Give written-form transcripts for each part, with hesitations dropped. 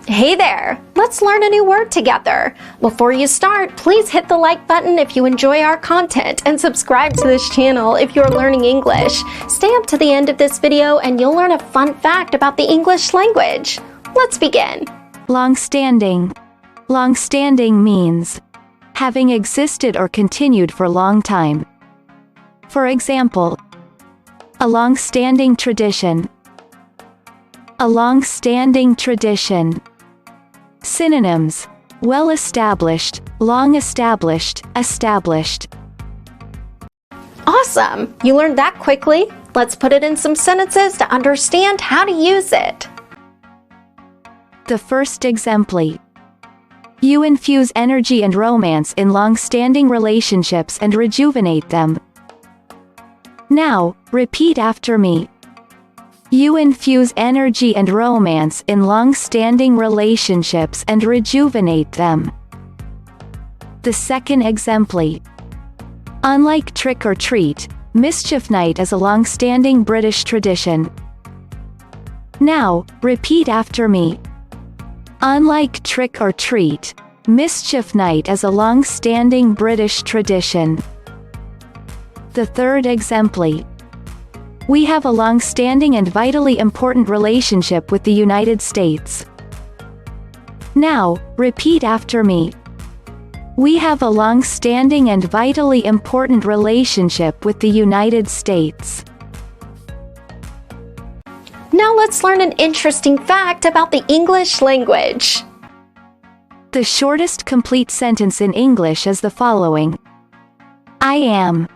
Hey there! Let's learn a new word together. Before you start, please hit the like button if you enjoy our content and subscribe to this channel if you're learning English. Stay up to the end of this video and you'll learn a fun fact about the English language. Let's begin. Long-standing. Long-standing means having existed or continued for a long time. For example, a long-standing tradition. A long-standing tradition. Synonyms: well-established, long-established, established. Awesome! You learned that quickly. Let's put it in some sentences to understand how to use it. The first exempli. You infuse energy and romance in long-standing relationships and rejuvenate them. Now, repeat after me. You infuse energy and romance in long-standing relationships and rejuvenate them. The second exempli. Unlike trick or treat, mischief night is a long-standing British tradition. Now, repeat after me. Unlike trick or treat, mischief night is a long-standing British tradition. The third exempli. We have a long-standing and vitally important relationship with the United States. Now, repeat after me. We have a long-standing and vitally important relationship with the United States. Now let's learn an interesting fact about the English language. The shortest complete sentence in English is the following. I am.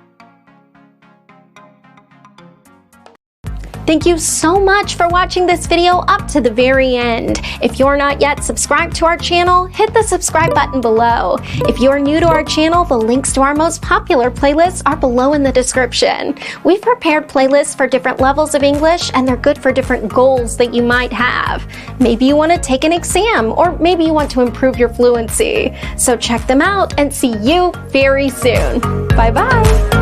Thank you so much for watching this video up to the very end. If you're not yet subscribed to our channel, hit the subscribe button below. If you're new to our channel, the links to our most popular playlists are below in the description. We've prepared playlists for different levels of English, and they're good for different goals that you might have. Maybe you want to take an exam, or maybe you want to improve your fluency. So check them out and see you very soon. Bye-bye.